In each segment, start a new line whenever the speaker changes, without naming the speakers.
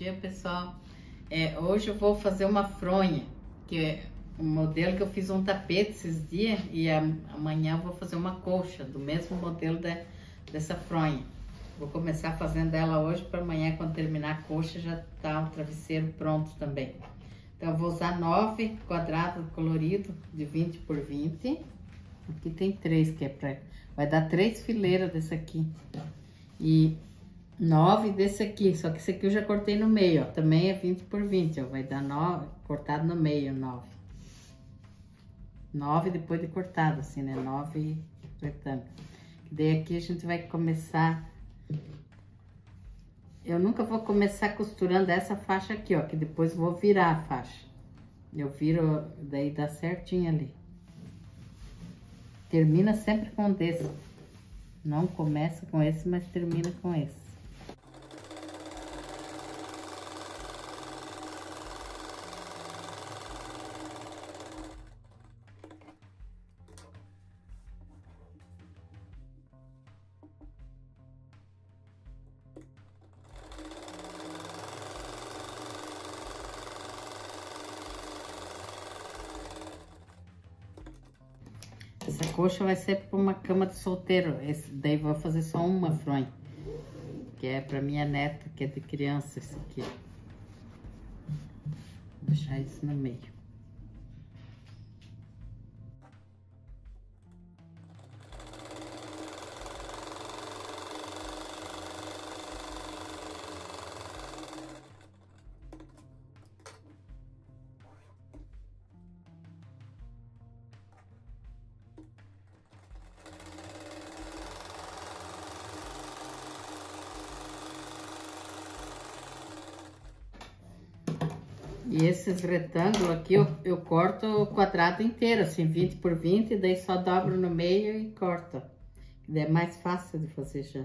dia, pessoal. Hoje eu vou fazer uma fronha, que é um modelo que eu fiz um tapete esses dias, e amanhã eu vou fazer uma colcha do mesmo modelo dessa fronha. Vou começar fazendo ela hoje para amanhã, quando terminar a colcha, já tá o travesseiro pronto também. Então eu vou usar 9 quadrados coloridos de 20 por 20. Aqui tem 3, que é para... vai dar 3 fileiras desse aqui. E 9 desse aqui, só que esse aqui eu já cortei no meio, ó. Também é 20 por 20, ó. Vai dar 9, cortado no meio, 9. 9 depois de cortado, assim, né? 9 retângulo. Daí aqui a gente vai começar... Eu nunca vou começar costurando essa faixa aqui, ó. Que depois vou virar a faixa. Eu viro, daí dá certinho ali. Termina sempre com desse. Não começa com esse, mas termina com esse. Essa coxa vai ser para uma cama de solteiro. Esse daí vou fazer só uma fronha, que é para minha neta, que é de criança, esse aqui. Vou deixar isso no meio. E esses retângulos aqui eu corto o quadrado inteiro, assim, 20 por 20, daí só dobro no meio e corto. Daí é mais fácil de fazer já.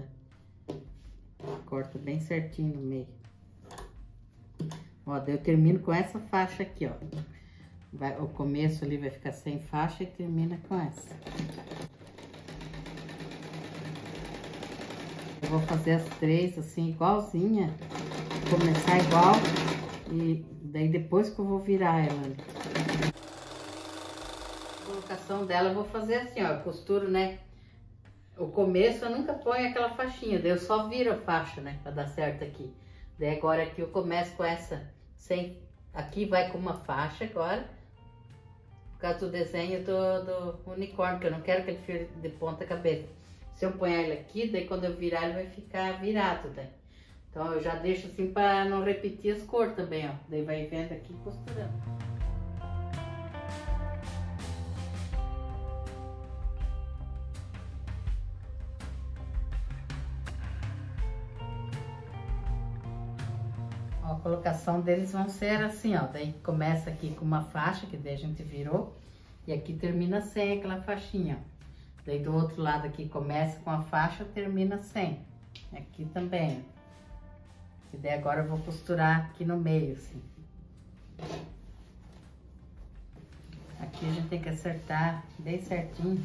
Corta bem certinho no meio. Ó, daí eu termino com essa faixa aqui, ó. O começo ali vai ficar sem faixa e termina com essa. Eu vou fazer as 3 assim, igualzinha. Começar igual e daí depois que eu vou virar ela ali. A colocação dela eu vou fazer assim, ó. Eu costuro, né? O começo eu nunca ponho aquela faixinha, daí eu só viro a faixa, né? Pra dar certo aqui. Daí agora aqui eu começo com essa sem... Aqui vai com uma faixa agora. Por causa do desenho do unicórnio, que eu não quero que ele fique de ponta cabeça. Se eu pôr ele aqui, daí quando eu virar ele vai ficar virado, daí. Então eu já deixo assim para não repetir as cores também, ó. Daí vai vendo aqui costurando. Ó, a colocação deles vão ser assim, ó. Daí começa aqui com uma faixa, que daí a gente virou. E aqui termina sem aquela faixinha, ó. Daí do outro lado aqui começa com a faixa, termina sem. Aqui também, ó. E daí agora eu vou costurar aqui no meio, assim. Aqui a gente tem que acertar bem certinho,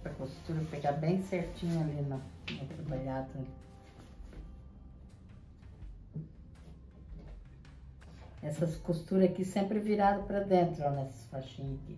pra costura pegar bem certinho ali no trabalhado ali. Essas costuras aqui sempre viradas pra dentro, ó, nessas faixinhas aqui.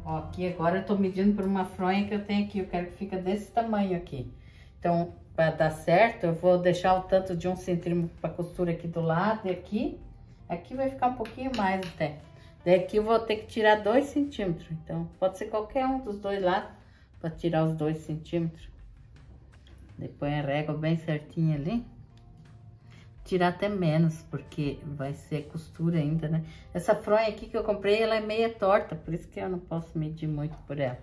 Ó, aqui agora eu tô medindo por uma fronha que eu tenho aqui, eu quero que fique desse tamanho aqui. Então, para dar certo, eu vou deixar o tanto de 1 centímetro para costura aqui do lado e aqui. Aqui vai ficar um pouquinho mais até. Daí aqui eu vou ter que tirar 2 centímetros, então pode ser qualquer um dos dois lados para tirar os 2 centímetros. Depois a régua bem certinha ali. Tirar até menos, porque vai ser costura ainda, né? Essa fronha aqui que eu comprei, ela é meia torta, por isso que eu não posso medir muito por ela.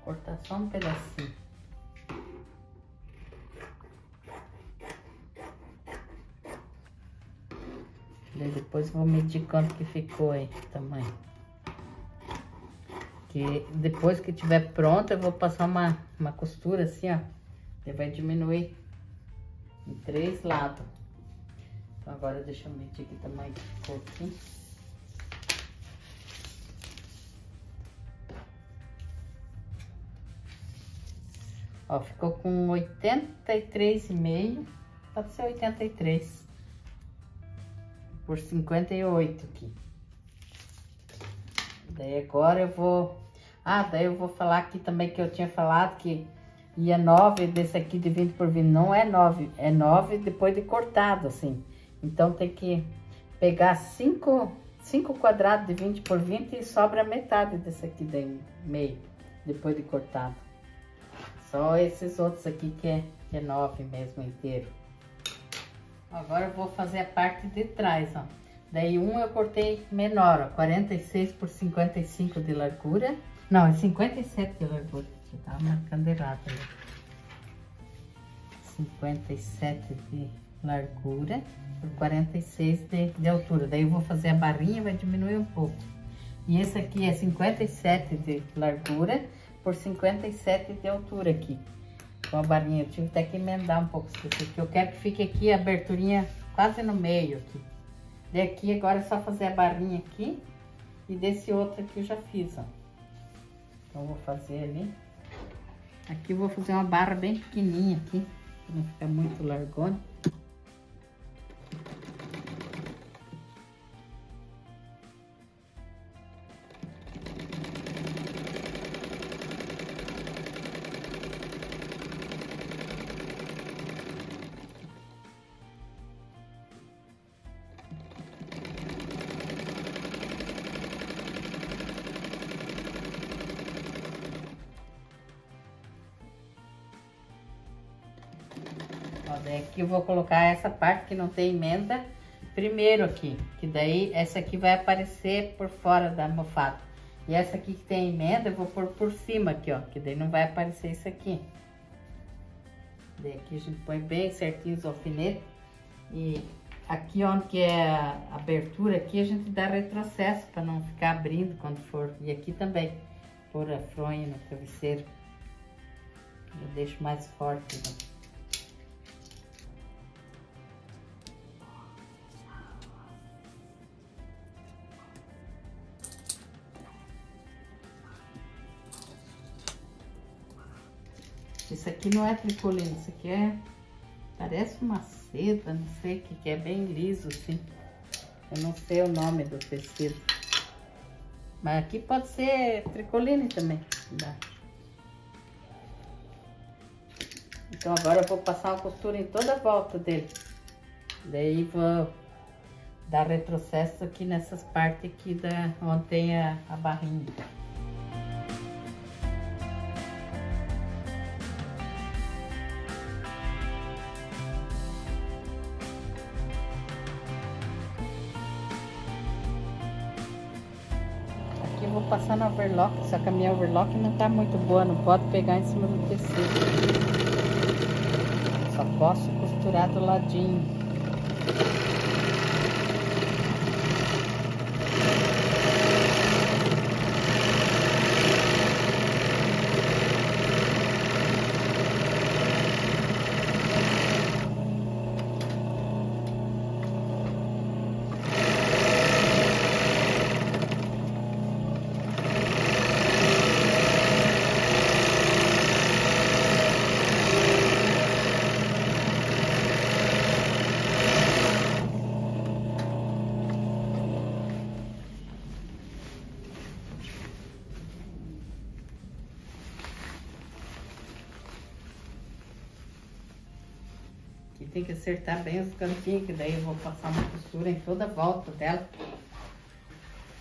cortar só um pedacinho. Daí depois vou medir quanto que ficou aí, o tamanho. Que depois que tiver pronto, eu vou passar uma costura assim, ó. Ele vai diminuir em 3 lados. Então agora deixa eu medir que tamanho que ficou aqui. Ó, ficou com 83,5, pode ser 83 por 58 aqui. Daí agora eu vou... daí eu vou falar aqui também que eu tinha falado que ia 9 desse aqui de 20 por 20. Não é 9, é 9 depois de cortado, assim. Então tem que pegar 5 quadrados de 20 por 20 e sobra metade desse aqui daí, meio, depois de cortado. Só esses outros aqui que é 9 mesmo inteiro. Agora eu vou fazer a parte de trás, ó. Daí eu cortei menor, ó, 46 por 55 de largura. Não, é 57 de largura. Deixa eu dar uma candeirada ali. 57 de largura por 46 de altura. Daí eu vou fazer a barrinha, vai diminuir um pouco. E esse aqui é 57 de largura por 57 de altura aqui. Com a barrinha, eu tive até que emendar um pouco isso aqui. Eu quero que fique aqui a aberturinha quase no meio aqui. Daqui agora é só fazer a barrinha aqui. E desse outro aqui eu já fiz, ó. Então eu vou fazer ali. Aqui eu vou fazer uma barra bem pequenininha aqui, pra não ficar muito largona. Ó, daí aqui eu vou colocar essa parte que não tem emenda primeiro aqui, que daí essa aqui vai aparecer por fora da almofada. E essa aqui que tem emenda eu vou pôr por cima aqui, ó, que daí não vai aparecer isso aqui. Daí aqui a gente põe bem certinho os alfinetes. E aqui onde que é a abertura aqui, a gente dá retrocesso para não ficar abrindo quando for. E aqui também, pôr a fronha no travesseiro. Eu deixo mais forte, né? Isso aqui não é tricoline, isso aqui parece uma seda, não sei o que é, bem liso assim. Eu não sei o nome do tecido. Mas aqui pode ser tricoline também. Então agora eu vou passar uma costura em toda a volta dele. Daí vou dar retrocesso aqui nessas partes aqui onde tem a barrinha. Vou passar no overlock, só que a minha overlock não tá muito boa, não pode pegar em cima do tecido. Só posso costurar do ladinho. Aqui tem que acertar bem os cantinhos, que daí eu vou passar uma costura em toda a volta dela.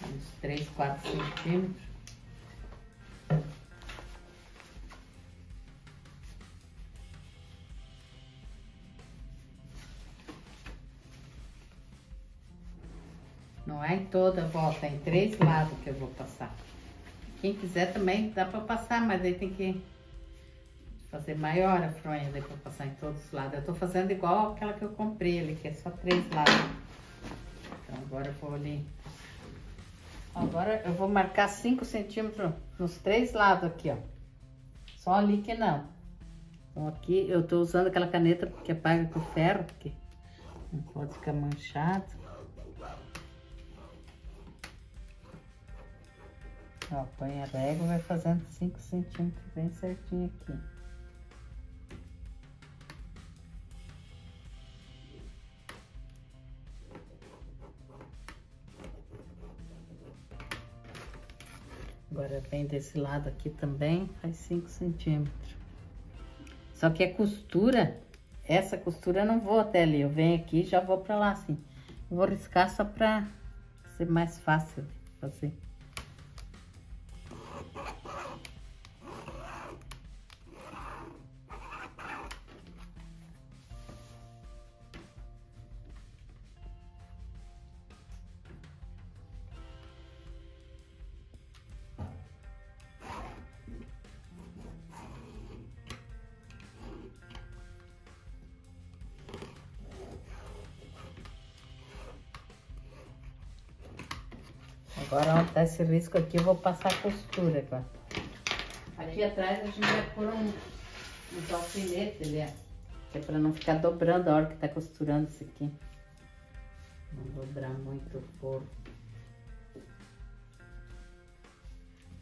Uns 3, 4 centímetros. Não é em toda a volta, é em 3 lados que eu vou passar. quem quiser também dá pra passar, mas aí tem que fazer maior a fronha, daí pra passar em todos os lados. Eu tô fazendo igual aquela que eu comprei ali, que é só 3 lados. Então agora eu vou ali. Agora eu vou marcar 5 centímetros nos 3 lados aqui, ó. Só ali que não. Então aqui eu tô usando aquela caneta que apaga com ferro, porque não pode ficar manchado. Ó, põe a régua e vai fazendo 5 centímetros bem certinho aqui. Agora vem desse lado aqui também, faz 5 centímetros. Só que a costura, essa costura eu não vou até ali, eu venho aqui e já vou pra lá, assim. Eu vou riscar só pra ser mais fácil de fazer. Agora, onde tá esse risco aqui, eu vou passar a costura agora. Aqui atrás a gente vai pôr uns alfinetes ali, ó. Que é pra não ficar dobrando a hora que tá costurando isso aqui. Não dobrar muito o forro.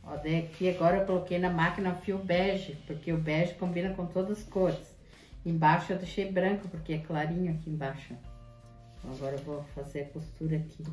Ó, daí aqui agora eu coloquei na máquina o fio bege, porque o bege combina com todas as cores. Embaixo eu deixei branco, porque é clarinho aqui embaixo. Então agora eu vou fazer a costura aqui.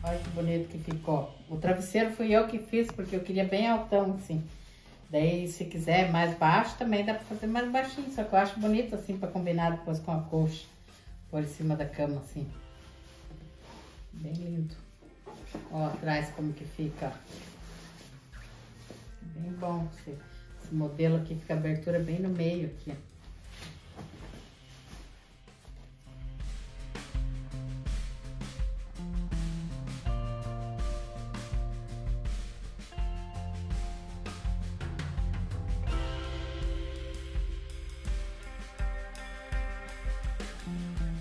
Olha que bonito que ficou. O travesseiro fui eu que fiz, porque eu queria bem altão, assim. Daí, se quiser mais baixo, também dá pra fazer mais baixinho. Só que eu acho bonito, assim, pra combinar depois com a coxa. Por cima da cama, assim. Bem lindo. Ó, atrás como que fica. Bem bom. Esse modelo aqui fica a abertura bem no meio aqui, ó.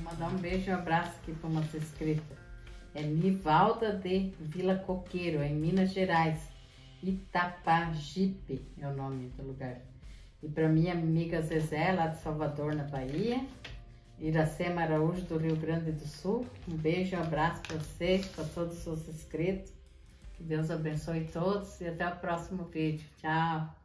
Mandar um beijo e um abraço aqui para uma inscrita. É Nivalda de Vila Coqueiro, em Minas Gerais. Itapajipe é o nome do lugar. E para minha amiga Zezé, lá de Salvador, na Bahia. Iracema Araújo, do Rio Grande do Sul. Um beijo e um abraço para vocês, para todos os seus inscritos. Que Deus abençoe todos e até o próximo vídeo. Tchau!